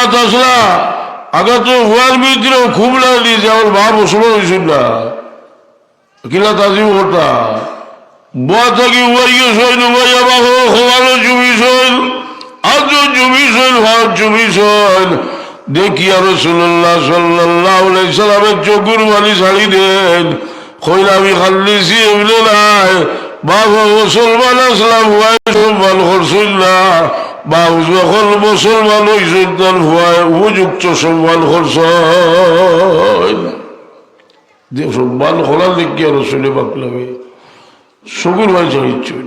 রাত আসলা আগে তো হুয়ার ভিতরে খুব লাগলি যে আমার বাপ ওসব হয়েছিল না কিনা তাজিম ওটা বুয়া থাকি উবাই গেছিল উবাই আবার হওয়ারও জমি শৈল আজও জমি শৈল হওয়ার জমি শৈল দেখি আর রাসূলুল্লাহ সাল্লাল্লাহু আলাইহি সাল্লামের চকুর বালি ছাড়ি দেন কইলা আমি খাল্লিছি এমনি নাই বাবা মুসলমান আসলাম হুয়াই মুসলমান করছিল না বাবু যখন মুসলমান হয়েছেন তার হুয়াই উপযুক্ত সম্মান করছ যে সম্মান করার দেখি আর রসুলে বাকলাবে চকুর বালি ছাড়িচ্ছেন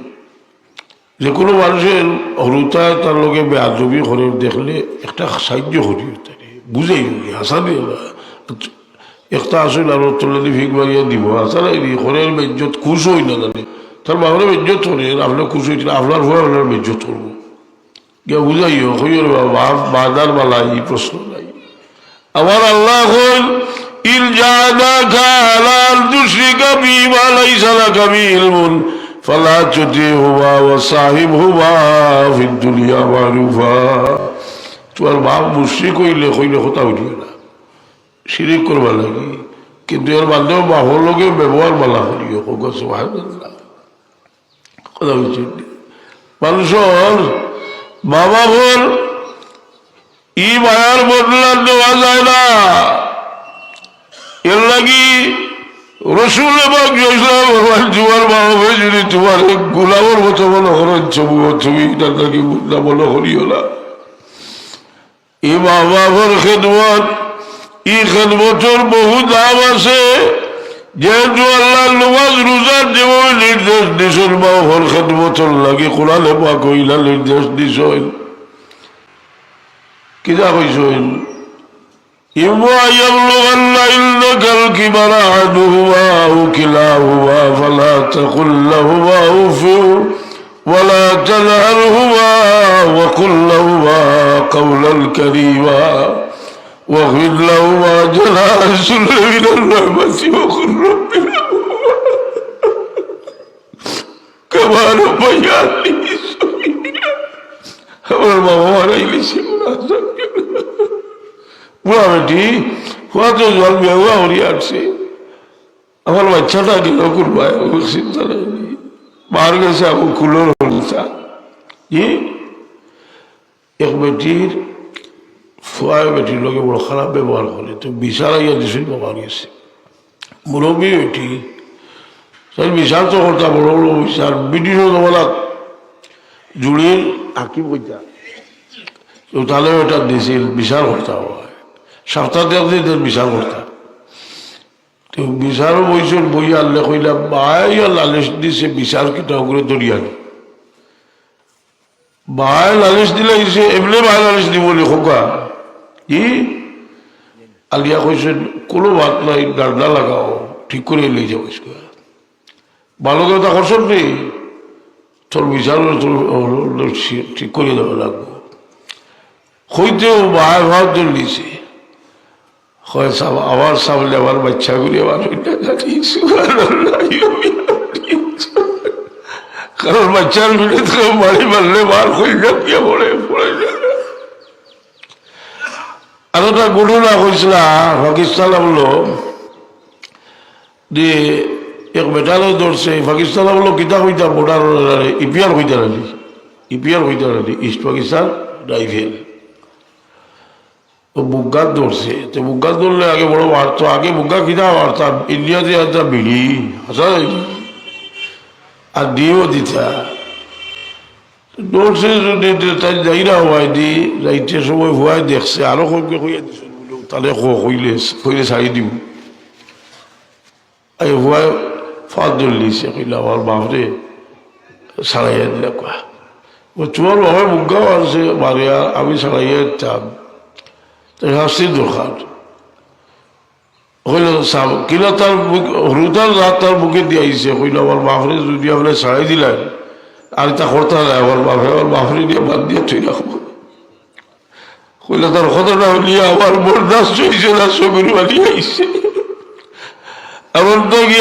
যে কোনো মানুষের হরুতায় তার লোকে বেআদবি করে দেখলে একটা সাহায্য করি তাকে বুঝাই হাসা দিয়ে না একটা আসলে আরো তলে ভিক বাড়িয়ে দিব আসা নাই ঘরের বেজ্জত খুশ হই না জানে তার বাবার বেজ্জত করে আপনার খুশ হয়েছিল আপনার ভয় আপনার বেজ্জত করবো গিয়া বুঝাইও হইর বাবা বাদার বালা এই প্রশ্ন নাই আমার আল্লাহ হল ইল জানাকা আলা তুশরিকা বিমা লাইসা লাকা বিহি ইলমুন ফালা তুতিহুমা ওয়া সাহিবহুমা ফিদ দুনিয়া মারুফা তোমার বাপ মুশরিক হইলে কথা উঠিও না শিরিক করবা লাগে কিন্তু এর মাধ্যমে বাপর লোকে ব্যবহার মালা করিও সুবহানাল্লাহ কথা বলছি মানুষের বাবা ভোর ই মায়ার বদলা দেওয়া যায় না এর লাগি রসুল এবং তোমার বাবা যদি তোমার গোলামের মতো মনে করেন ছবি তার নাকি বুঝলা মনে করিও না ই বাবা ভোর খেদমত ই খেদমতের বহু দাম আছে যেহেতু আল্লাহ নামাজ রোজার যেভাবে নির্দেশ দিছেন বাবার খেদমতের লাগে কোরআনে পাক হইলা নির্দেশ দিছেন কিতা কইছেন ইমা ইয়াবলুগান্না ইনদাকাল কিবারা আহাদুহুমা আও কিলাহুমা ফালা তাকুল লাহুমা উফ ওয়ালা তানহারহুমা ওয়া কুল লাহুমা কাওলান কারীমা واغفر لهما جناح الذل من الرحمة وقل رب ارحمهما كما ربياني صغيرا আমার বাবা মারা গেছে বুড়া বেটি কত জল বেহুয়া হরিয়ে আসছে আমার বাচ্চাটা দিল কুরবায় চিন্তা নেই মার গেছে এখন কুলোর হলিতা এক বেটির ফুয়ায় বেটির লোকে বড় খারাপ ব্যবহার করে তো বিচার আইয়া দিছিল ব্যবহার গেছে মুরব্বী বেটি তাই বিচার তো করতাম বড় বড় বিচার ব্রিটিশ জমানা জুড়ির আঁকি বইতা তো তাহলে ওটা দিছিল বিচার করতাম সপ্তাহে বিচার করতাম তো বিচারও বইছেন বই আনলে কইলাম বাইয়া লালিশ দিছে বিচার কিটা করে দরিয়ানি বাই লালিশ দিলে এমনি বাই লালিশ দিব খোকা কি আলিয়া কইছেন কোনো বাত নাই ডান্ডা লাগাও ঠিক করে লই যাবো ভালো কথা করছেন নি তোর বিচার ঠিক করে দেওয়া লাগবো হইতেও ভাই ভাব জন দিছে আবার সামলে আমার বাচ্চাগুলি আবার কারণ বাচ্চার মিলে তো বাড়ি মারলে বার হয়ে গিয়ে পড়ে পড়ে আর একটা ঘটনা হয়েছিল পাকিস্তান বললো যে এক বেটারে ধরছে পাকিস্তান বললো কিতা হইতা বর্ডার ইপিআর হইতে রাজি ইস্ট পাকিস্তান রাইফেল ও বুগ্গার ধরছে তো বুগ্গার ধরলে আগে বড় মারতো আগে বুগ্গা কিতা মারতাম ইন্ডিয়াতে একটা বিড়ি আসা আর দিয়েও দিতা দৌড়ছে তাই যাই না হওয়াই দি যাইতে সময় হওয়াই দেখছে আরো কমকে হইয়া দিছে তাহলে কইলে ছাড়ি দিব এই হওয়াই ফাঁদ ধরলিছে কইলে আমার বাপরে ছাড়াইয়া দিলা কোয়া তোমার বাবা বুগ্গাও আছে মারিয়া আমি ছাড়াইয়া দিতাম তাই শাস্তির দরকার হইল কিনা তার হরুদার রাত তার বুকে দিয়েছে হইল আমার বাপরে যদি আপনি ছাড়াই দিলেন আর তা করতে নাই আমার বাপরে দিয়ে বাদ দিয়ে তুই রাখবো হইলে তার কথাটা হলিয়ে আমার বরদাস্ত হয়েছে না চোখের বাড়ি আইছে এমন তো কি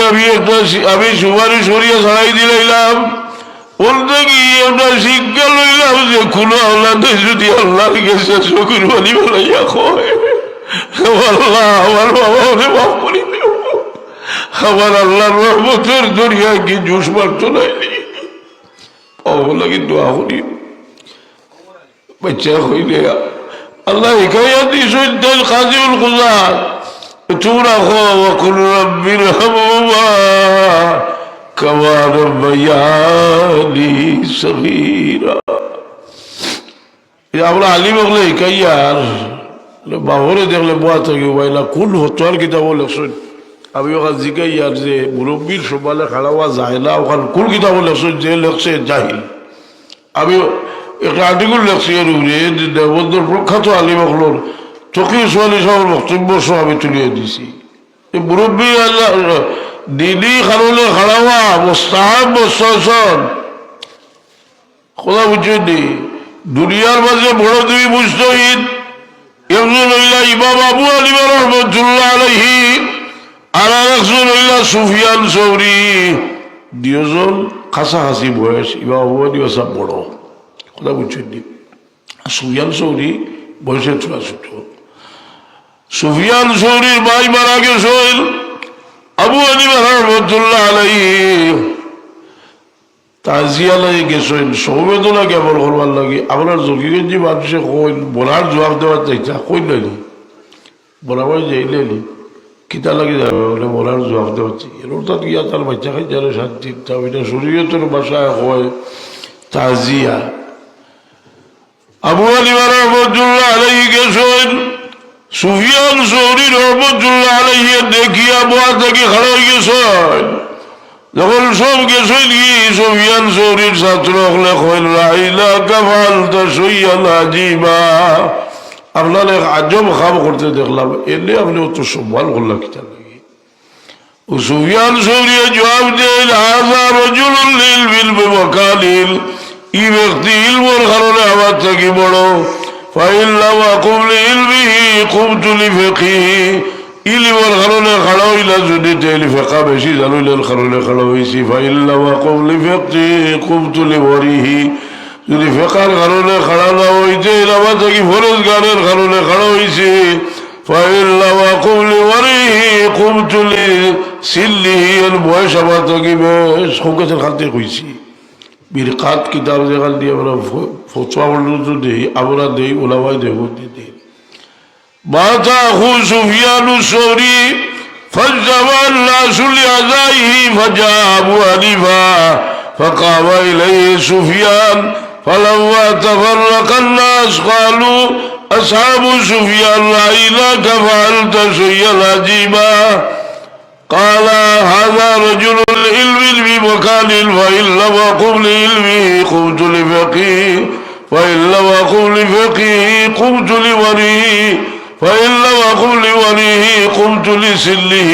আমি সুপারিশ সরিয়ে ছাড়াই দিলাম বলতে কি আমরা শিক্ষা লইলাম যে কোনো আল্লাহতে যদি আল্লাহর কাছে চকুর বালি বলাইয়া কয় আল্লাহ আমার বাবা ওরে মাফ করি দেব, আমার আল্লাহর রহমতের দরিয়া কি জুস মারত নাইনি ওগুলা কিন্তু আহরি বাচ্চা হইলে আল্লাহ একাইয়া দিয়েছেন তাই কাজিউল খুজার তোমরা وقل رب ارحمهما كما ربياني صغيرا আমরা আলিম হলে একাইয়ার বাবরে দেখলে বোয়া থাকি বাইলা কোন হতার কিতাব লেখছেন আমি ওখানে জিগাইয়ার যে মুরব্বীর সবালে খাড়াওয়া যায় না ওখানে কোন কিতাব লেখছেন যে লেখছে জাহিল আমি একটা আর্টিকেল লেখছি এর উপরে দেবন্দর প্রখ্যাত আলিম হলোর চকি সোয়ালি সাহেবের বক্তব্য সহ আমি তুলিয়ে দিছি মুরব্বী আল্লাহ দিদি খারলে খাড়াওয়া মোস্তাহাব মোস্তাহসান কথা বুঝছেন দুনিয়ার মাঝে বড় দুই মুজতাহিদ একজন হইলা ইমাম আবু হানিফা রাহমাতুল্লাহ আলাইহি আর আরেকজন হইলা সুফিয়ান সৌরি দুজন কাছাকাছি বয়স ইমাম আবু হানিফা সব বড় কথা বুঝছেন সুফিয়ান সৌরি বয়সে ছোট ছোট সুফিয়ান সৌরির ভাই মারা গেছেন আবু হানিফা রাহমাতুল্লাহ আলাইহি তাজিয়া লাগে গেছেন সমবেদনা কেমন করবার লাগে আপনার জকিগঞ্জি মানুষে কইন বলার জবাব দেওয়ার চাইছা কই নাইনি বরাবর যাইলে কিতা লাগে যাবে বলে বলার জবাব দেওয়ার চাই এর অর্থাৎ গিয়া তার বাচ্চা খাই যারা শান্তি এটা শরীয়তের ভাষায় হয় তাজিয়া আবু হানিফা রাহমাতুল্লাহ আলাইহি গেছেন সুফিয়ান সৌরি রাহমাতুল্লাহ আলাইহি দেখিয়া বোয়া থেকে খাড়া হয়ে গেছেন যখন সব গেছেন কি সুফিয়ান সৌরির ছাত্র হলে কইল রাইলা কাফাল তা সইয়াল আজিবা আপনার এক আজব খাম করতে দেখলাম এলে আপনি অত সম্মান করলাম কিতা লাগে ও সুফিয়ান সৌরি জবাব দেন হাযা রাজুলুন লিল ইলমি ওয়া কালিল এই ব্যক্তি ইলমের কারণে আমার থেকে বড় ফাইন লাম আকুম লিলমিহি কুমতু লিফিকহি ইলমের কারণে খাড়া হইলা যদি তেল ফেকা বেশি জানিলের কারণে খাড়া হয়েছি ফাইন লাম আকুম লিফিকহি কুমতু লিওয়ারিহি যদি ফেকার কারণে খাড়া না হইতে আমার থেকে ফরজ গানের কারণে খাড়া হয়েছি ফাইন লাম আকুম লিওয়ারিহি কুমতু লিসিল্লিহি এর বয়স আমার থেকে বেশ শৌকতের খাতে কইছি বিরকাত কিতাব যেখান দিয়ে আমরা ফতোয়া পর্যন্ত দিই আমরা দিই ওলামাই দেবতী দিই মাতা হু সুফিয়ান সৌরি فاجتمع الناس لأذائه فجاء أبو حنيفة فقام إليه سفيان فلما تفرق الناس قالوا أصحاب سفيان رأيناك فعلت شيئا عجيبا قال هذا رجل العلم بمكان فإن لم أقم لعلمه قمت لفقهه فإن لم أقم لفقهه قمت لوليه فإن لم أقم لوليه قمت لسله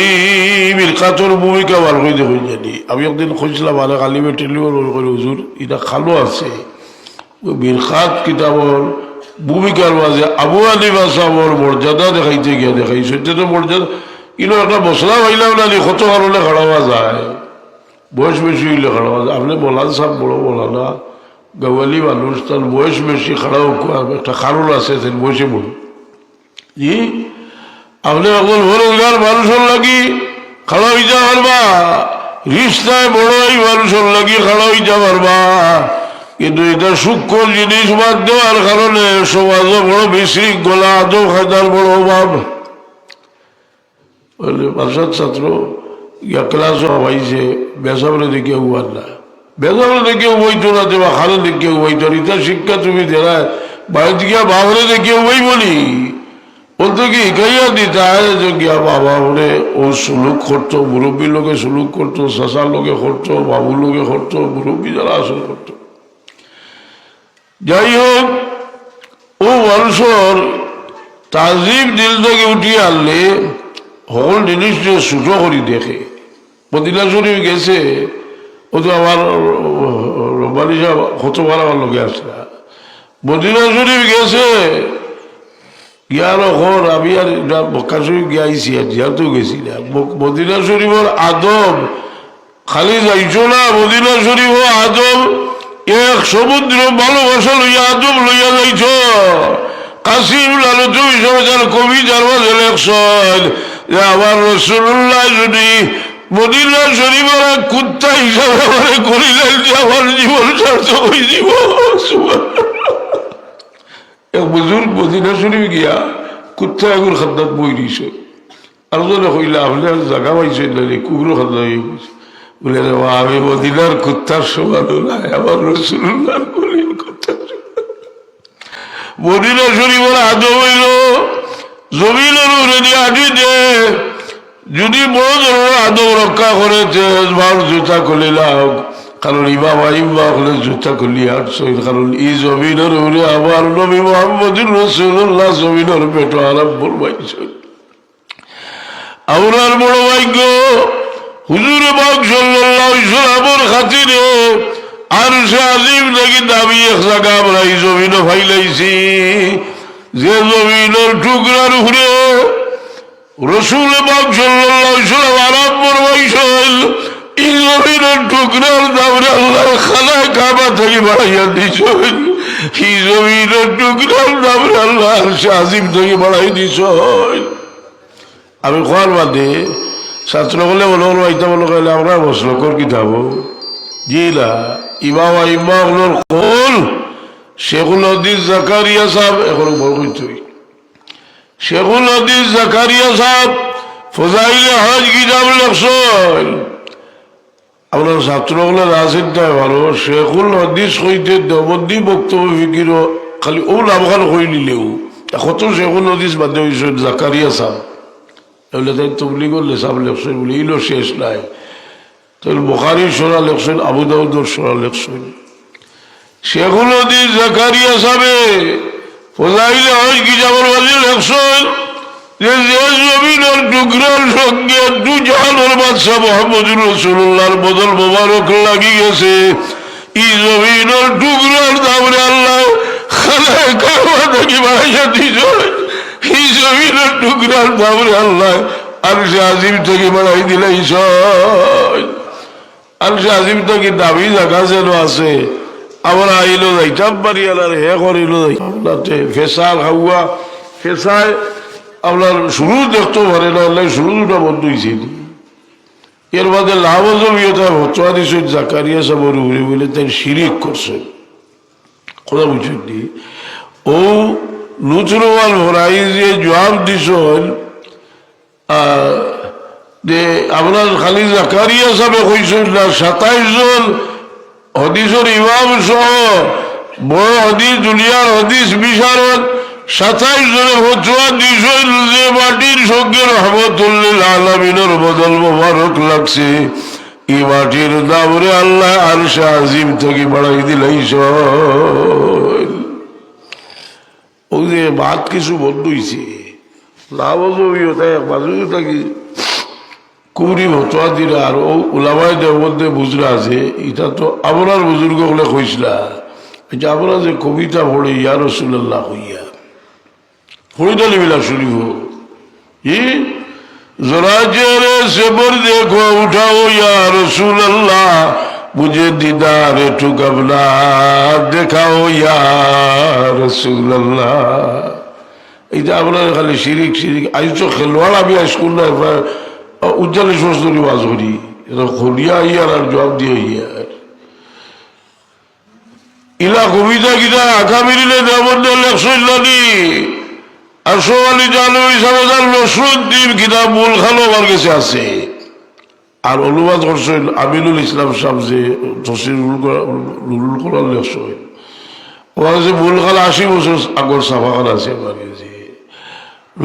بالقطر ভূমিকা বার করে দেখুন জানি আমি একদিন খুঁজলাম আলে কালিমে টেলিওর করে হুজুর এটা খালো আছে ওই বিরকাত কিতাবর ভূমিকার মাঝে আবু হানিফা সাহেবের মর্যাদা দেখাইতে গিয়া দেখাইছে তো মর্যাদা কিন্তু একটা মশলা ভাইলাম না কত কারণে খাড়াওয়া যায় বয়স বেশি হইলে খাড়াওয়া যায় আপনি বলান সাহেব বড় বলানা গাওয়ালি মানুষ তার বয়স বেশি খাড়াও একটা কারণ আছে বয়সে বলুন জি আপনি এখন রোজগার মানুষের লাগি খাড়া হইতে পারবা রিস্তায় বড় এই মানুষের লাগি খাড়া হইতে পারবা কিন্তু এটা সূক্ষ্ম জিনিস বাদ দেওয়ার কারণে সমাজে বড় বিশৃঙ্খলা আদৌ খাইদার বড় অভাব বাসার ছাত্র ইয়া ক্লাসও হবাইছে বেসাবলে দেখে হওয়ার না বেসাবলে দেখে হইতো না দেবা খালে দেখে হইতো ইতা শিক্ষা তুমি দেয় বাইরে গিয়া বাবরে দেখে হই বলি বলতো কি গাইয়া দিতে যে গিয়া বাবা বলে ও সুলুক করতো মুরব্বীর লোকে সুলুক করতো শাসার লোকে করতো বাবুর লোকে করতো মুরব্বী যারা আসল করতো যাই হোক ও মানুষের তাজিব দিল থেকে উঠিয়ে আনলে সকল জিনিসটা ছোটো করে দেখে মদিনা শরীফ গেছে ও তো আমার রব্বানি সাহেব কতবার আমার লোকে আসলে মদিনা শরীফ গেছে গিয়ার ঘর আমি আর মক্কা শরীফ গিয়াইছি আর যেহেতু গেছি না মদিনা শরীফের আদব খালি যাইছো না মদিনা শরীফ আদব এক সমুদ্র ভালোবাসা লইয়া আদব লইয়া যাইছ কাসিম লালতু সমাচার কবি যার মাঝে লেখছেন যে আমার রাসূলুল্লাহ যদি মদিনা শরীফের কুত্তা হিসাবে আমারে করিলেন যে আমার জীবন সার্থক হয়ে যাব। এক বুজুর্গ মদিনা শরীফ গিয়া কুত্তা এগুলো খাদ্দাত বই দিছে আর জনে কইলে আপনার জায়গা পাইছেন না কুকুরও খাদ্দা হয়ে গেছে বলে আমি মদিনার কুত্তার সমান নাই আমার রাসূলুল্লাহর কলির কুত্তার মদিনা শরীফের আদব হইল জমিনের উপরে দিয়ে আটি দে যদি বড় ধরনের আদব রক্ষা করেছে ভার জুতা কলিলাম কারণ ইমাম হলে জুতা কলি আটশোই কারণ এই জমিনের উপরে আমার নবী মুহাম্মদুর রাসূলুল্লাহ জমিনের পেটো আরাম বলবাইছেন। আপনার বড় ভাগ্য হুজুর পাক সাল্লাল্লাহু আলাইহি ওয়াসাল্লামের খাতিরে আরশে আজিম নাকি দাবি এক জায়গা আমরা এই জমিনে ফাইলাইছি যে জমিনের টুকরার উপরে রাসূল পাক সাল্লাল্লাহু আলাইহি ওয়াসাল্লাম আরাম বলবাইছেন এই জমিনের টুকরার দামরে আল্লাহ খানায় কাবা থেকে বাড়াইয়া দিছেন এই জমিনের টুকরার দামরে আল্লাহ আরশে আজিম থেকে বাড়াই দিছেন। আমি খোয়ার বাদে ছাত্র বলে বলো আইতা বলো কইলে আমরা বসলকর কিতাব জিলা ইমাম হলোর কোল শেখুল হাদিস জাকারিয়া সাহেব এখন বড় কইতই শেখুল হাদিস জাকারিয়া সাহেব ফজাইলে হজ কিতাব লেখছেন। আপনার ছাত্র বলে রাজনীতি ভালো শেখুল হাদিস কইতে দেবন্দি বক্তব্য ফিকির খালি ও নামখান কই নিলেও কত শেখুল হাদিস বাদে হয়েছে জাকারিয়া সাহেব এগুলো তাই তবলিগর লেসাব লেখছেন বলে ইলো শেষ নাই তাহলে বুখারীর সূরা লেখছেন আবু দাউদের সূরা লেখছেন শেখুল হাদিস জাকারিয়া সাহেব ফজাইলে হজ কিতাবের মাঝে লেখছেন যে জমিনের টুকরার সঙ্গে দু জাহানের বাদশা মুহাম্মদুর রাসূলুল্লাহর বদল মোবারক লাগি গেছে এই জমিনের টুকরার দামরে আল্লাহ খানায় কাবা থেকে বাড়াইয়া দিয়েছেন এই জমিনের টুকরার দামরে আল্লাহ আরশে আজিম থেকে বাড়াই দিলেন। আরশে আজিম থেকে দাবি জায়গা যেন আছে আমরা আইলো যাইতাম পারি আর হে করিল যাইতে ফেসাল খাওয়া ফেসায় আপনার শুরু দেখতে পারে না শুরু দুটা বন্ধ হয়েছে এর বাদে লাভজমিয়তা ভচুয়া দিচ্ছেন জাকারিয়া সাহেবের উপরে বলে তাই শিরিক করছেন কথা বুঝছেন ও লুচরওয়াল ভরাই যে জবাব দিছেন যে আপনার খালি জাকারিয়া সাহেব কইছেন না 27 জন হদিসের ইমাম সহ বড় হদিস দুনিয়ার হদিস বিশারদ 27 জনে ফতোয়া দিছেন যে মাটির সঙ্গে রহমতুল্লিল আলামিনের বদল মোবারক লাগছে এই মাটির দামরে আল্লাহ আরশে আজিম থেকে বাড়াই দিলেন। ওই যে বাদ কিছু বন্ধ হয়েছে লাভজমিয়তায় বাজু থাকি কুবরি ফতোয়া দিলে আর ও উলামায়ে দেওবন্দে বুজরা আছে এটা তো আপনার বুজুর্গ বলে কইসলা এটা আপনারা যে কবিতা পড়ে ইয়া রাসূলুল্লাহ হইয়া পড়িটা নিবিলা শুনিব जरा चेहरे से पर देखो उठाओ या रसूल अल्लाह मुझे दीदार ठुकबना देखाओ या रसूल अल्लाह এটা আপনার খালি শিরিক শিরিক আজ তো খেলোয়াড় আমি স্কুল না উজ্জ্বল সরস্বতী বাজ করি এটা খলিয়া ইয়ার আর জবাব দিয়ে ইয়ার ইলা কবিতা গীতা আঁকা মিলিলে দেবন্দে লেখসইল্লানি আর সোয়ালি জানো হিসাবে যার নসরুদ্দিন কিতাব মূল খানো আমার কাছে আছে আর অনুবাদ করছেন আমিনুল ইসলাম সাহেব যে তফসিরুল কোরআন লেখছেন ওর কাছে মূল খানা 80 বছর আগর ছাপাখান আছে আমার কাছে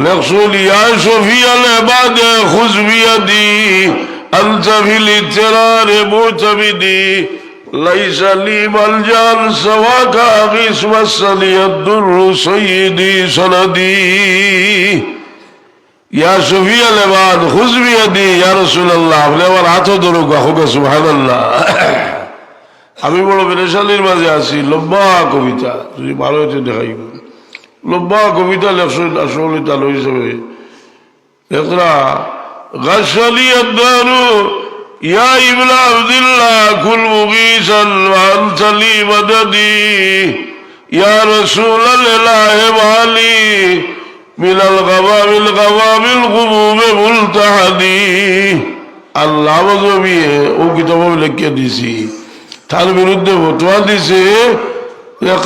লেখছেন ইয়া শফিয়াল ইবাদ খুয বিয়াদি আনতা ফিল ইতরার মুতাবিদি ليس لي ملجأ سواك أغيث مسني الضر سيدي سندي يا شفيع العباد خذ بيدي يا رسول الله আমার হাত ধরো গাহক সুবহানাল্লাহ। আমি বড় পেরেশানির মাঝে আছি লম্বা কবিতা যদি ভালো হইতে দেখাইব লম্বা কবিতা লেখছেন আসলে তালো হিসেবে একটা গাছালি আদারু ইয়া ইবনা আব্দুল্লাহ কুল মুগীসান ওয়া আনতা লি মাদাদি ইয়া রাসূলাল্লাহ ওয়ালি মিনাল গাওয়ামিল গুমুমে মুলতাহাদি। আল্লাহ নবী ও কিতাব লিখে দিছি, তার বিরুদ্ধে ফতোয়া দিছে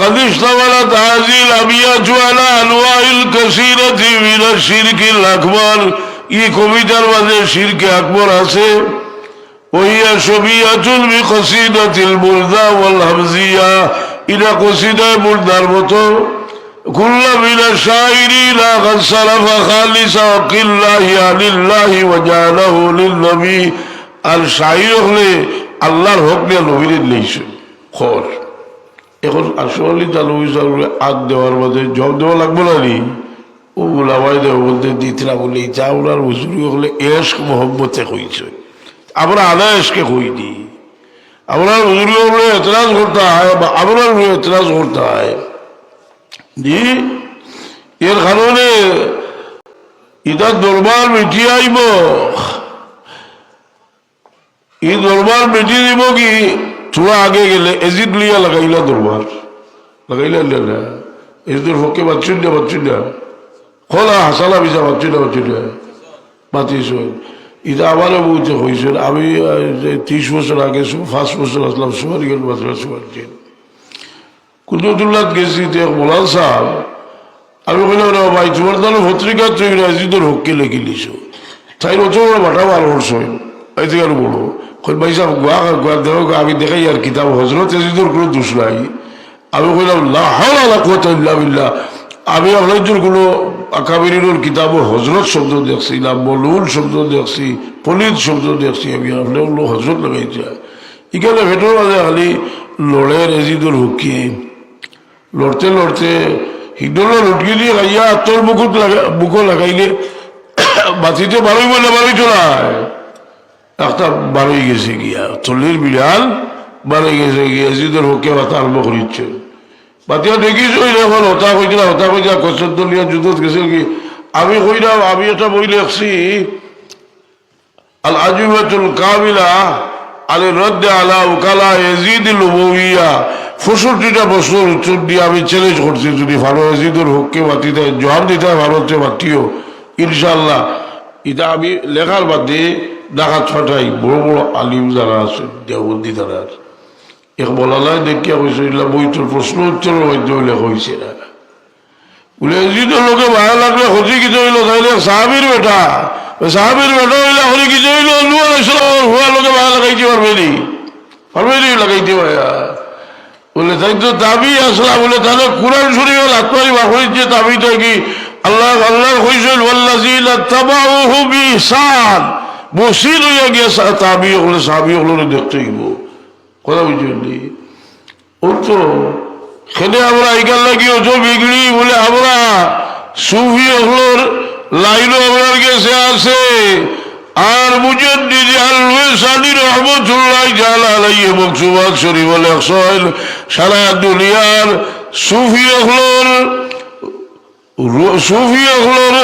قد اشتملت هذه الأبيات على أنواع كثيرة من الشرك الأكبر। এই কবিতার মাঝে শিরকে আকবর আছে। وهي شبيهة بقصيدة البردة والهمزية। إذا قصيدة بردار মতো كل من الشاعرين قد صرف خالصا وقله عن الله وجعله للنبي। আর শায়র হলে আল্লাহর হক নিয়ে নবীর লেইছে খর। এখন আসলে তালুই আগ দেওয়ার মধ্যে জব দেওয়া লাগবো না নি, ও ওলামাই দেওয়া বলতে দিতরা বলি যা ওনার হুজুরি হলে এশক মোহব্বতে হয়েছে, আমরা আদা এশকে হইনি। আমরা হুজুরি হলে এতরাজ করতে হয় বা আমরা এতরাজ করতে হয় জি। এর কারণে ইটার দরবার মিটিয়ে আইব, এই দরবার মিটিয়ে দিব কি থোড়া আগে গেলে এজিদ লিয়া লাগাইলা দরবার লাগাইলা না এজিদের পক্ষে বাচ্চুন না খোলা হাসালা বিছা বাচ্চুন না বাতিস। এটা আমারও বলতে হয়েছিল। আমি 30 বছর আগে 5 বছর আসলাম সুমারিগঞ্জ মাদ্রাসা সুমারিগঞ্জ কুদরতুল্লাহ গেছি। মোলান সাহেব আমি বললাম ভাই তোমার তাহলে পত্রিকা তুই এজিদের হককে লেখি লিছ, তাই অত বড় বাটা বার করছ এই থেকে আরো বড় ভাই সাহেব গোয়া দেখো আমি দেখাই আর কিতাব হজরত এজিদের কোনো দোষ নাই। আমি বললাম লা হাওলা ওয়ালা কুওয়াতা ইল্লা বিল্লাহ। আমি আপনার কোনো আকাবিরিনোর কিতাবও হজরত শব্দ দেখছি না, মলুল শব্দ দেখছি, পলিত শব্দ দেখছি। আমি আপনার হজরত লাগাইছে এখানে ভেটোর মাঝে খালি লড়ের এজিদুল হুকি লড়তে লড়তে হিডল লটকি দিয়ে গাইয়া তোর বুকো লাগাইলে বাতিতে বারোই বলে বারোই চলায় একটা বারোই গেছে গিয়া চল্লির বিড়াল বারোই গেছে গিয়া এজিদুল হুকে বাতা আরম্ভ করিচ্ছে। বাতিয়া দেখিস ওই এখন হতা কইলা কচরদলিয়া যুদ্ধত গেছিল কি। আমি কইলাম আমি একটা বই লেখছি আল আজিমাতুল কামিলা আল রদ্দ আলা উকালা ইয়াজিদুল উমাইয়া। 65টা প্রশ্নের উত্তর দিয়ে আমি চ্যালেঞ্জ করছি যদি ভালো ইয়াজিদের হককে বাতি দেয় জবাব দিতে হয় ভারতে বাতিও ইনশাআল্লাহ। এটা আমি লেখার বাদে ঢাকা ছটাই বড় বড় আলিম যারা আছে দেওবন্দি যারা এক বলালায় দেখিয়া কইছে বইটার প্রশ্ন উত্তরের মাধ্যমে লেখা হয়েছে না বলে এজিদের লোকে ভালো লাগলে হজি কিছু হইল তাইলে সাহাবির বেটা হইলে হরি কিছু হইল হুয়া লোকে ভালো লাগাইতে পারবে নি লাগাইতে ভাইয়া বলে তাই তো দাবি আসলা বলে তাহলে কোরআন শরীফ আত্মারি বাহরির দাবিটা কি আল্লাহ কইছেন ওয়াল্লাযীনা তাবাউহু বিইহসান। মসজিদ হইয়া গিয়া তাবি হলে সাহাবী হলে দেখতে হইব কথা বুঝলেন ও তো খেলে আমরা এখান লাগি ওজো বিগড়ি বলে আমরা সুফি হলোর লাইনও আপনার কাছে আছে। আর মুজাদ্দিদ আল-ওয়াসানি রাহমাতুল্লাহ তাআলা আলাইহি মকতুবাত শরীফ লেখছেন সারা দুনিয়ার সুফি হলোর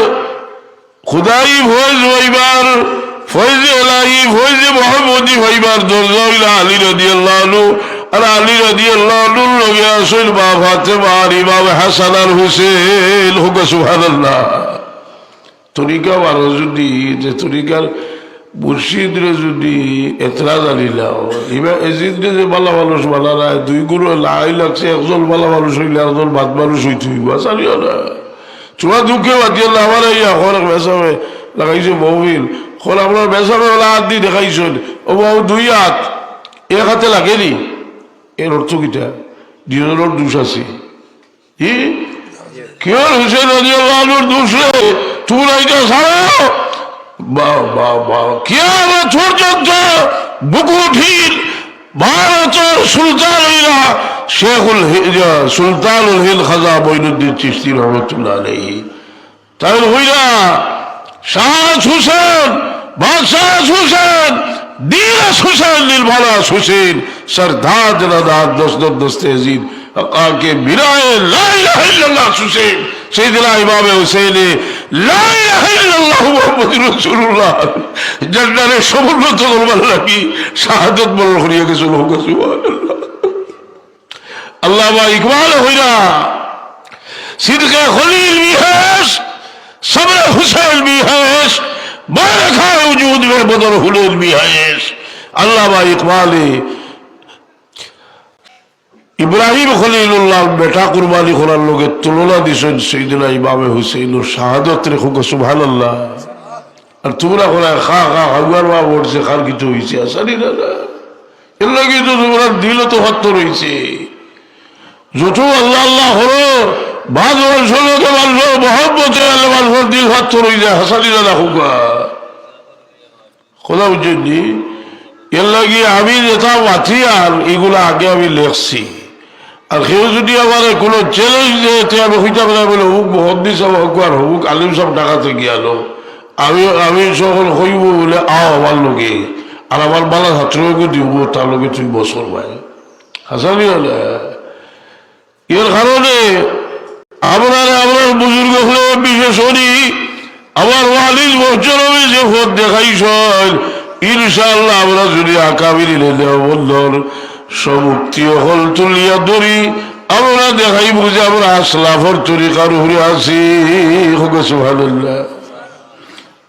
খুদাই ফয়েজ হইবার ফয়েজে এলাহি ফয়েজে মোহাম্মদী হইবার দরজা হইল আলী রাদিয়াল্লাহু আনহু। আর আলী রাদিয়াল্লাহু আনহুর লগে আসল মা ফাতেমা আর ইমাম হাসান আর হুসেন হোক সুবহানাল্লাহ। তরিকা বারো যদি যে তরিকার মুর্শিদরে যদি এতরা জানিলাও এবার এজিদরে যে বালা মানুষ বানা নাই দুই গুরু লাই লাগছে একজন বালা মানুষ হইলে একজন বাদ মানুষ হইতে হইব জানিও না তোমার দুঃখে বাতিয়ে আমার এই এখন বেসামে লাগাইছে মহবিল এখন আপনার বেসামে ওলা হাত দিয়ে দেখাইছেন ও বাবু 2 হাত এক হাতে লাগেনি এর অর্থ কিটা দুজনের দোষ আছে কেউ হুসেন রাদিয়াল্লাহু আনহুর দোষ নেই তুমি এইটা ছাড়ো কিয়ামত পর্যন্ত বুকুঠির ভারতের সুলতান হইলা সুলতানুল হিন্দ খাজা মঈনুদ্দিন চিশতি রহমতুল্লাহ আলাইহি তাই হইলা শাহ হুসেন বাদশাহ হুসেন দিলাস হুসেন নীলভালাস হুসেন सरदार जनादार दस्ते अजीज के बिराए ला इलाहा इल्लल्लाह हुसैन सैयदना इमाम हुसैन লা ইলাহা ইল্লাল্লাহ মুহাম্মাদুর রাসূলুল্লাহ জান্নাতে সমুন্নত করবার লাগি শাহাদাত বরণ করিয়া গেছিল। সুবহানাল্লাহ। আল্লামা ইকবাল হইরা সিদকে খলিল বিহেশ সবর হুসैन বিহেশ বারাকা ওজুদ মে বদর হুলুল বিহেশ। আল্লামা ইকবালে ইব্রাহিম খলিলুল্লাহ বেটা কুরবানি করার লোকের তুলনা দিছেন সৈয়দনা ইমামে হুসেইনের শাহাদত রেখো। সুবহানাল্লাহ। আর তোমরা কোন খা খা হাগুয়ার মা বলছে খার কিছু হয়েছে আসানি না এর লাগে তো তোমরা দিল তো হত্য রয়েছে। যত আল্লাহ আল্লাহ হলো বাদ বংশকে মানলো মহব্বতে আল্লাহ মানুষের দিল হত্য রয়ে যায় হাসানি না হুকা কথা বুঝছেন। এর লাগে আমি যেটা মাথি আর এগুলো আগে আমি লেখছি। আর কেউ যদি আমার কোনো চ্যালেঞ্জ দিয়ে আমি হইতে পারে বলে হুক মহদ্দিস হোক আর হুক আলিম সব ডাকাতে গিয়ালো আমি সকল হইব বলে আও আমার লোকে আর আমার বালা ছাত্রকে দিব তার লোকে তুই বছর ভাই হাসানি হলে। এর কারণে আপনার বুজুর্গ হলে বিশেষ করি আমার ওয়ালিদ মোহতরমে যে পথ দেখাইছ ইনশাআল্লাহ আমরা যদি আকাবির বন্ধর সমুক্তি হল তুলিয়া ধরি আমরা দেখাইব যে আমরা আসলাফর তরিকার উপরে আছি। সুবহানাল্লাহ।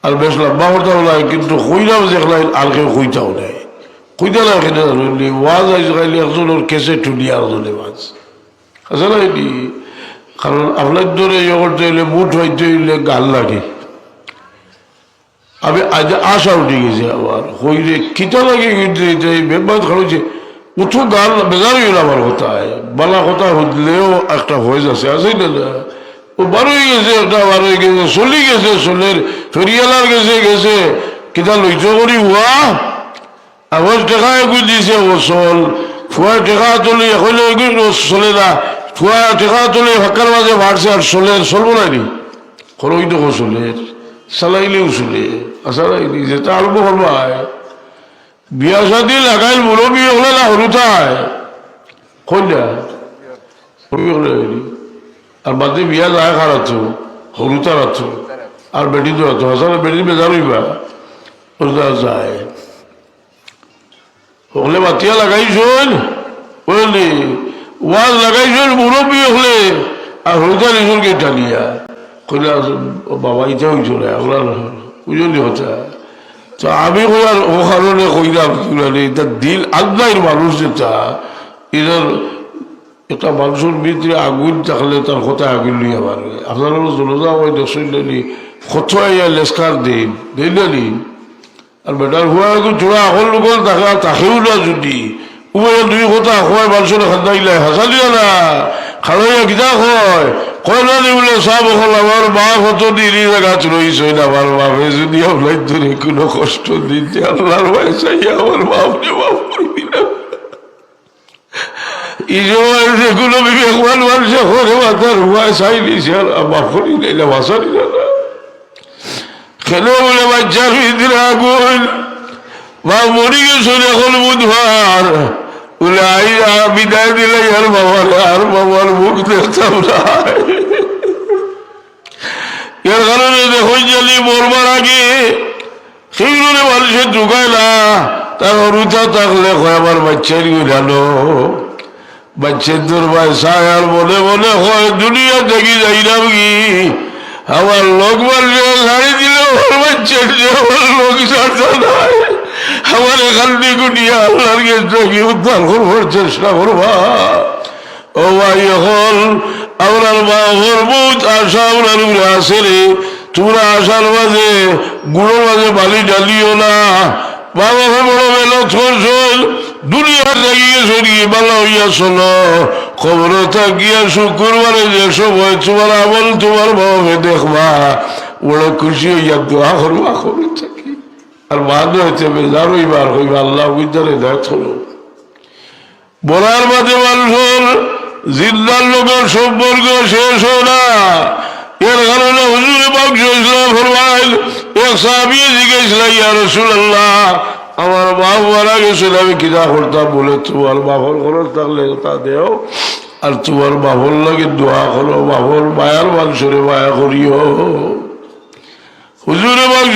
আর বেশ লম্বা হতাও নাই কিন্তু কইরাও দেখলাই আর কেউ কইতাও নাই কইতা না কেন ওয়াজ আইসগাইলে একজনের কেসে টুলি আরজনে মাছ আছে না এটি। কারণ আপনার ধরে ইয়ে করতে হইলে মুঠ হইতে হইলে গাল লাগে। আমি আজ আশা উঠে গেছি আবার হইলে কিতা লাগে কিন্তু বেবাদ খাওয়াছে উঠো গাল বেজার হইল আমার কথায় বালা কথা হইলেও একটা ভয়েস আছে আছে না ও বার হয়ে গেছে একটা বার হয়ে গেছে চলি গেছে চলের ফেরিয়ালার গেছে কিতা লইচ করি হুয়া আবার টেকা এগুলো দিছে ও চল ফুয়া টেকা তুলি হইলে এগুলো চলে না ফুয়া টেকা তুলি ফাঁকার মাঝে ভাড়ছে আর চলের চলবো নানি খরই তো চলের চালাইলেও চলে আসালাইনি যেটা আরম্ভ করবাই বিয়া শাদি লাগাইল মুরব্বী হলে না হরুতায় কন্যা আর বাদে বিয়া যায় খারাতো হরুতা রাতো আর বেটি তো রাতো আসলে বেটি বেজার হইবা যায় হলে বাতিয়া লাগাইছন বুঝলি ওয়াজ লাগাইছন মুরব্বী হলে আর হরুতা নিছন কে টানিয়া কইলা বাবা ইটা হইছ না আমরা বুঝলি হতা। তো আমি কইয়ার ও কারণে কইলাম এটা দিল আল্লাহর মানুষ যেটা এটার একটা মানুষের ভিতরে আগুন থাকলে তার কথা আগুন লইয়া পারবে। আপনারা জনতা হয় দেখছেন কত লেস্কার দিন দিলি আর বেটার হুয়া চোরা এখন লোক দেখা তাকেও না যদি উভয় দুই কথা হয় মানুষের খান্দাইলে হাসালিয়া না খাড়াইয়া কিতা হয় কয় না বলে সব হল আমার মা কত দিনই গাছ রয়েছে আমার বাপে যদি আপনার ধরে কোনো কষ্ট দিতে আল্লাহর ভাই চাইয়া আমার বাপরে বাপ করবি না যেগুলো বিবেকমান মানুষে করে মাথার হুয়া চাই নিছে আর বাপ করি নাইলে ভাষারি না খেলে বলে বাচ্চার ভিতরে আগুন বা মরি গেছিল এখন বুধবার বলে আইয়া বিদায় দিলে আর বাবার মুখ দেখতাম না। এর কারণে দেখুন জানি মরবার আগে সেইগুলো মানুষের ঢুকায় না তার অরুতা থাকলে হয় আমার বাচ্চার জানো বাচ্চার তোর বাসায় আর মনে মনে হয় দুনিয়া দেখি যাইলাম কি আমার লোক মারলে ছাড়ি দিলে ওর বাচ্চার লোক ছাড়তো নাই আমার এখান থেকে নিয়ে আল্লাহর কাছে উদ্ধার করবার চেষ্টা করবা। ও ভাই এখন আপনার বাবার বহুত আশা আপনার উপরে আসে রে তোমরা আশার মাঝে গুঁড়োর মাঝে বালি ডালিও না বাবাকে বড় মেহনত করছল দুনিয়া থাকিয়ে সরিয়ে বালা হইয়া চলো খবর থাকিয়া শুক্রবারে যে সময় তোমার আমল তোমার বাবাকে দেখবা বড় খুশি হইয়া দোয়া করবা করে থাকি আর বাদ হয়েছে বেজার হইবার হইবা আল্লাহ বুঝতে দেখো বলার মাঝে মানুষের জিন্দার লোকের সম্পর্ক শেষ হয় না। এর কারণে হুজুরে পাক ইসলাম ফরমাইল এক সাহাবী জিজ্ঞেস ইয়া রাসূলুল্লাহ আমার বাপ মারা গেছিল আমি কিনা করতাম বলে তোমার বাপর খরচ থাকলে তা দেও আর তোমার বাপর লাগে দোয়া করো বাপর মায়ার মানুষের মায়া করিও হুজুরে পাক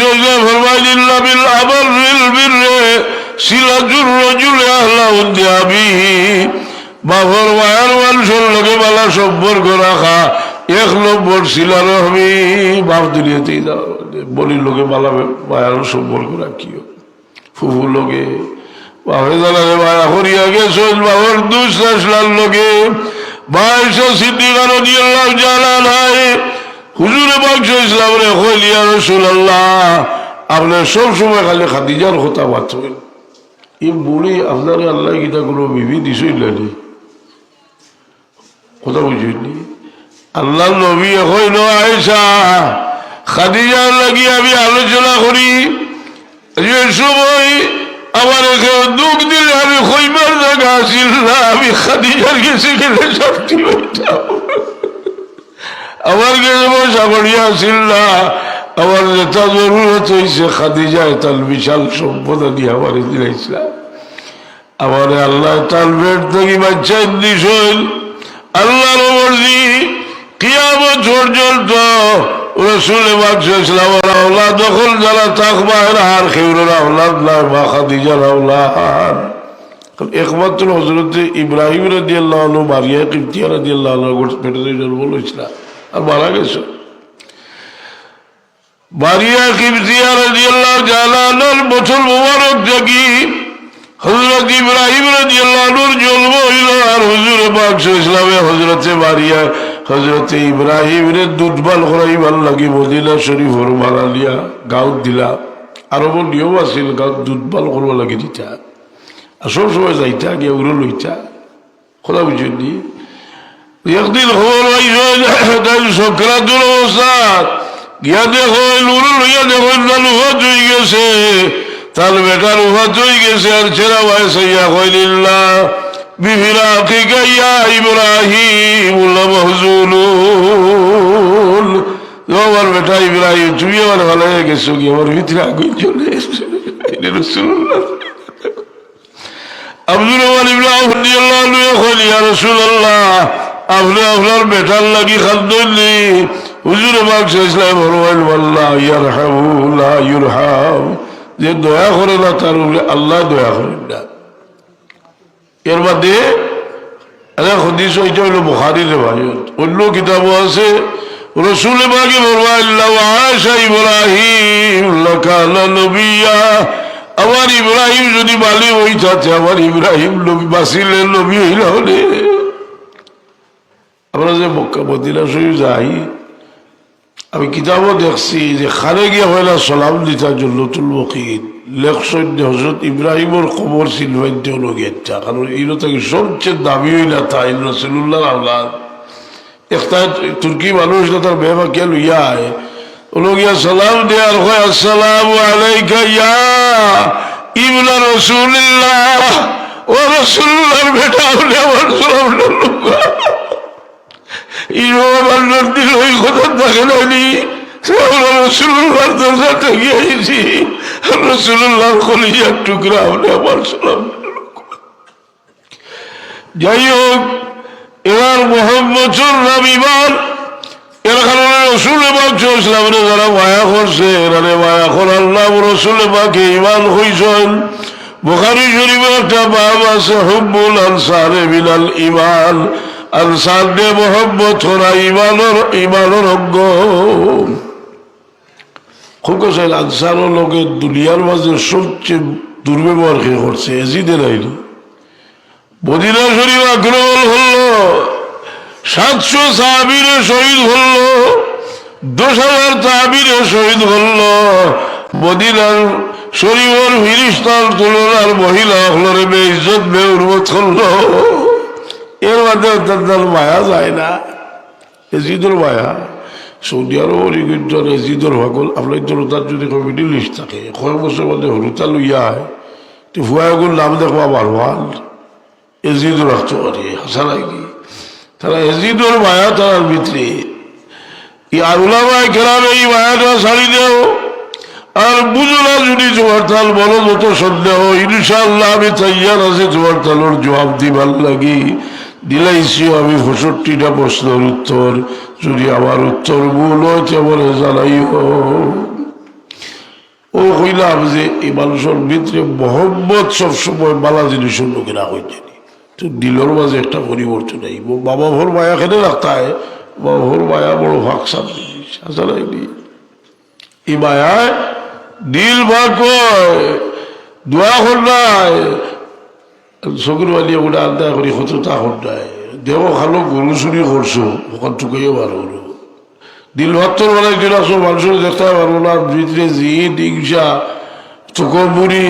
ফরমাইলেন বিল আবরিল বিররে সিলাতুর রাজুল আহলাউদ্দি আবিহি, বাবার মায়ার মানুষের লোকে বালা সম্পর্ক রাখা 1 নম্বর সিলার হবে। বাপ দুনিয়াতেই বলির লোকে বালা মায়ার সম্পর্ক রাখিও। ফুফু লোকে বাপে জানালে মায়া করিয়া গেছেন, বাবার দুষ আসলার লোকে বাইশা সিদ্দিকা রাদিয়াল্লাহু তাআলা আনহা হুজুরে পাক ইসলাম রে কইল, ইয়া রাসূলুল্লাহ, আপনি সবসময় খালি খাদিজার কথা বাঁচবেন। এই বলি আপনার আল্লাহ গীতা কোনো বিবি দিছই নানি কথা বুঝিনি। আল্লাহ নবী কইল, আয়েশা খাদিজার লাগি আমি আলোচনা করি, যে সময় আমার কেউ দুঃখ দিলে আমি কইবার জায়গা আসিল না, আমি খাদিজার কাছে গেলে শান্তি পাইতাম। আমার কাছে পয়সা করিয়া আসিল না, আমার যেটা জরুরত হয়েছে খাদিজা তার বিশাল সম্পদ দিয়ে আমার দিলাইছিলাম। আমার আল্লাহ তার পেট থেকে বাচ্চা দিস আল্লাহর মর্জি কিয়ামত পর্যন্ত রাসূলে পাক সাল্লাল্লাহু আলাইহি ওয়াসাল্লাম দখল যারা থাকবা আর খেউরের আওলাদ না বা খাদিজার আওলাদ। একমাত্র হযরত ইব্রাহিম রাদিয়াল্লাহু আনহু মারিয়া কিবতিয়া রাদিয়াল্লাহু আনহা পেটে জন্ম লইছিল আর মারা গেছে। মারিয়া কিবতিয়া রাদিয়াল্লাহু তাআলা আনহার বছর মোবারক থাকি হযরত ইব্রাহিম রাদিয়াল্লাহু আনহুর জন্ম হইল। আর হুজুরে পাক সাল্লাল্লাহু আলাইহি হযরতে মারিয়া হযরতে ইব্রাহিমের দুধবাল করাইবার লাগি মদিনা শরীফর মারালিয়া গাঁত দিলা। আরব নিয়ম আছিল গাঁত দুধবাল করবা লাগি দিতা, আর সব সময় যাইতা গিয়া উড়ো লইতা কথা বুঝলি। একদিন খবর পাইছ সক্রাতুল অবস্থাত গিয়া দেখো উড়ো লইয়া দেখো উফাত হয়ে গেছে, তার বেটার উফাত হয়ে গেছে। আর ছেড়া ভাই সাইয়া কইলিল্লাহ বিফিরাকিকা ইয়া ইব্রাহিম লামাহজুনুন, আমার বেটা ইব্রাহিম তুমি আমার ভালো হয়ে গেছো কি, আমার ভিতরে আগুন চলে এসেছে। রাসূলুল্লাহ আব্দুর রহমান ইবনে আওফ রাদিয়াল্লাহু আনহু কইল, ইয়া রাসূলুল্লাহ, আপনি আপনার বেটার লাগি খাদ্যনি। হুজুরে পাক সাল্লাল্লাহু আলাইহি ওয়াসাল্লাম আল্লাহ ইয়ারহামু লা ইরহাম, যে দয়া করে না তার উপরে আল্লাহ দয়া করেন না। এর মধ্যে হাদিস ওইটা হইল বুখারীর রিওয়ায়াত, অন্য কিতাবও আছে। রাসূল পাক বলেন, লাউ আশা ইব্রাহিম লাকানা নবিয়্যা, আমার ইব্রাহিম যদি বালি হইতাছে, আমার ইব্রাহিম নবী বাঁচিলেন, নবী হইলা হলে। আমরা যে মক্কা মদিনা শরীফ যাই, আমি কিতাবও দেখছি যে খানে গিয়া হইলা সালাম দিতা জন্নতুল বকির লেখছেন হযরত ইব্রাহিমের কবর সিলভাইতে লগিয়েছা, কারণ এইটা থেকে সবচেয়ে দামি হইলা তাই রাসূলুল্লাহর আওলাদ। একটা তুর্কি মানুষ তার বেবা কে লইয়া আয় লগিয়া সালাম দেয়ার হয়, আসসালামু আলাইকা ইয়া ইবনা রাসূলিল্লাহ, ও রাসূলুল্লাহর বেটা হলে আমার সালাম লুকা আমার নদীর ওই কথা দেখে নাইনি। রাসূলুল্লাহর দরজাটা গিয়েছি, রাসূলুল্লাহর কলিজার টুকরা হলে আমার সালাম। যাই হোক, এবার মোহাম্মদ রবিবার এর কারণে রাসূল পাক সাল্লাল্লাহু আলাইহি যারা মায়া করছে, এরারে মায়া করে আল্লাহ রাসূল পাকে ঈমান হইছেন। বুখারী শরীফে একটা বাব আছে, হুব্বুল আনসারে মিনাল ঈমান, আনসারদের মোহাম্মদ করা ঈমানের অঙ্গ। খুব কাছে আনসারের লোকের দুনিয়ার মাঝে সবচেয়ে দুর্ব্যবহার কে করছে এজিদের আইন। মদিনা শরীফ আক্রমণ হল, 700 সাহাবীরে শহীদ হল, 10,000 সাহাবীরে শহীদ হল। মদিনার শরীফের ফিরিস্তার তুলনার মহিলা হলরে বেইজ্জত বেউরমত হল। এর মধ্যে তার মায়া যায় না, এজিদুর মায়া। সৌদি আরবের ইগুজন এজিদুর ভাগল আপনার তার যদি মিডিল লিস্ট থাকে, কয়েক বছর মধ্যে হরুতা লইয়া হয়, তো ভুয়াগুলোর নাম দেখবা বারবার এজিদুর রাখতে পারে হাসা লাগি। তারা এজিদুর মায়া তার ভিতরে আর উলামায়ে কেরাম এই মায়াটা ছাড়ি দেও। আর বুঝো না যদি তোমার তাল বলো যত সন্দেহ, ইনশাআল্লাহ আমি তৈয়ার আছি তোমার তালোর জবাব দিবার লাগি। দিলাইছি আমি 65টা প্রশ্নের উত্তর, যদি আমার উত্তর ভুল হয় তেমন জানাইও। ও কইলাম যে এই মানুষের ভিতরে মোহাম্মদ সবসময় বালা জিনিসের লোকেরা হইতে তো দিলের মাঝে একটা পরিবর্তন আইব বাবা ভোর মায়া খেলে রাখতে হয় বাবা ভোর মায়া বড় ভাগসান জিনিস আসলে এই মায়ায় দিল ভাগ দোয়া করলায় চকুর বালি ওগুলো আলাদা করি হতো তা করতায় দেহ খালো গরু চুরি করছো ওখান টুকাইও বার হলো দিল ভাত্তর বেলায় দিল আসো মানুষের দেখতে পারবো না ভিতরে জি হিংসা চোখর মুড়ি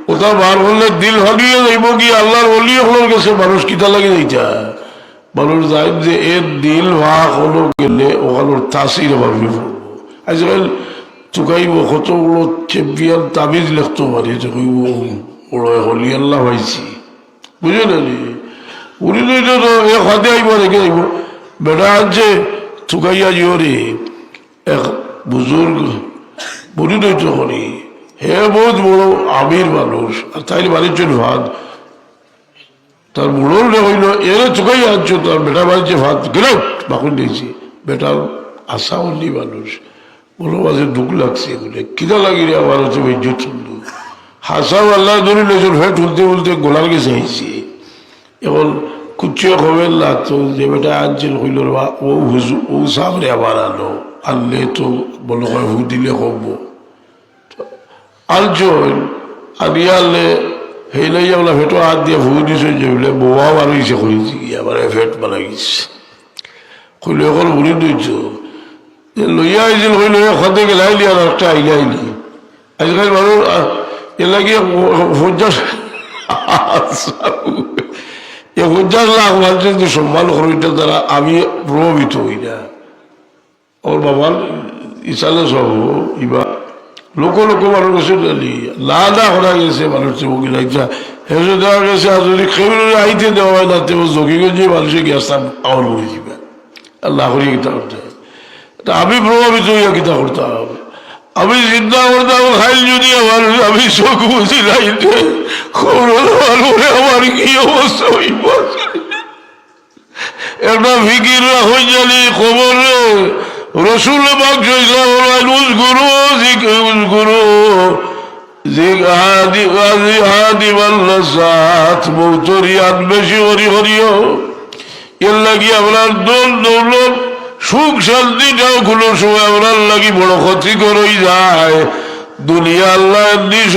ওটা বার করলে দিল ভাগিয়ে যাইব কি আল্লাহর অলি হলোর কাছে মানুষ কিতা লাগে যাইতা মানুষ যায় যে এর দিল ভাগ হলো গেলে ওখানোর তাসির ভাবি পড়বো আজকাল চুকাইব কতগুলো চ্যাম্পিয়ন তাবিজ লিখতে পারি যে কইব ওরা হলি আল্লাহ পাইছি বুঝলেন উনি তো এক হাতে আইব রেখে আইব বেটা আছে চুকাইয়া জিওরে এক বুজুর্গ বুড়ি নইতো করি হে বহুত বড় আমির মানুষ আর তাই বাড়ির জন্য ভাত তার বুড়োর হইল এরা চুকাইয়া আনছো তার বেটা বাড়িতে ভাত গেল বাকুন দিয়েছি বেটার আশা অলি মানুষ বলো মাঝে দুঃখ লাগছে বলে কিনা লাগিলে আমার হচ্ছে ইজ্জত শুনল হাসাও আল্লাহ ধরিল ফের তুলতে তুলতে গোলার গেছে আইছি এখন কুচিও খবেন না তো যে বেটা আনছিল হইল ও হুজু ও সামনে আবার আনো আনলে তো বলো হয় হু দিলে কব আনছো আনিয়ে আনলে হেলাই আমরা ফেটো হাত দিয়ে ভু দিছে যে বলে বোয়া বানাইছে কইছি আবার ফেট বানাইছে কইলে এখন উড়ি দিচ্ছ লইয়া আইছিল হইল সদে গেলাইলি আর একটা আইলাইলি আজকাল মানুষ এ লাগিয়ে 50 লাখ মানুষের যে সম্মান করিটা দ্বারা আমি প্রভাবিত হই না ওর বাবার ইসালে সব ইবা লোক মানুষ কাছে লাদা করা গেছে মানুষ বকিল হেসে দেওয়া গেছে আর যদি কেউ আইতে দেওয়া হয় না তেও জকিগঞ্জে মানুষের গ্যাস আওয়ার করে দিবে আল্লাহ করিয়ে কিতা করতে আমি প্রভাবিত হইয়া কিতা করতাম আমি চিন্তা করতাম খাইল যদি আমার আমি চোখ বুঝি লাইতে আমার কি অবস্থা হইব একটা ফিকির হয়ে জানি খবর রসুল গুরু গুরু মৌতরিয়াত বেশি হরি হরিও এর লাগি আপনার দোল দৌলত সুখ শান্তিটাও কোনো সময় আপনার লাগি বড় ক্ষতিকর হয়ে যায় দুনিয়া আল্লাহ দিস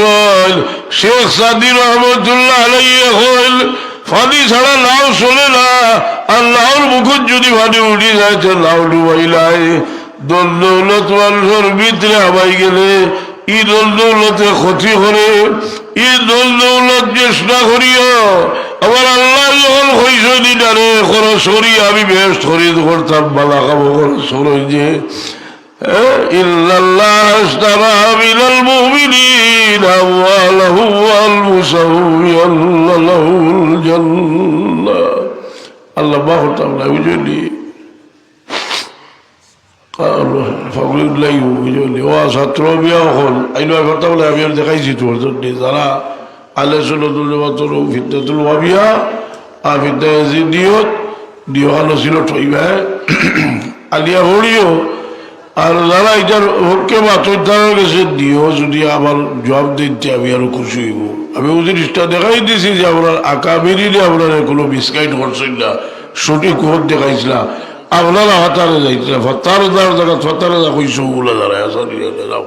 শেখ সাদি রহমতুল্লাহ আলাইহি হইল ফানি ছাড়া নাও চলে না আর নাওর মুখত যদি ফানি উঠি যায় তো নাও ডুবাইলাই দল দৌলত মানুষের ভিতরে হাবাই গেলে ই দল দৌলতে ক্ষতি করে ই দল দৌলত চেষ্টা করিও আমার আল্লাহ যখন হইস দিনারে খরচ করি আমি বেস্ট খরিদ করতাম বালা খাবো খরচ হই যে ইল্লাল্লাহ আশতারা মিনাল মুমিনিনা আমওয়ালাহুম ওয়াল মুসাউমিয়ানা লাহুল জান্নাহ আল্লাহ বাহু তাআলা বুঝলি ফখরুল্লাহ বুঝলি ও ছাত্র বিয়া হল আইলো কথা বলে আমি দেখাইছি তোর যারা আলে সুন্নাতুল জামাতের ফিতনাতুল ওয়াবিয়া আর ফিতনা ইয়াজিদিয়ত দিওয়ানো ছিল ঠইবা আলিয়া হড়িও আর যারা এটার হককে মাত্রার গেছে দিও যদি আমার জবাব দিতে আমি আরো খুশি হইব আমি ওই জিনিসটা দেখাই দিয়েছি যে আপনার আঁকা বেরিয়ে আপনার কোনো বিস্কাইট করছেন না সঠিক হক দেখাইছিলাম আপনারা হাতারে যাইছিলাম ফতার জায়গা ফতারে যা কইস ওগুলো দাঁড়ায় আসলে যাও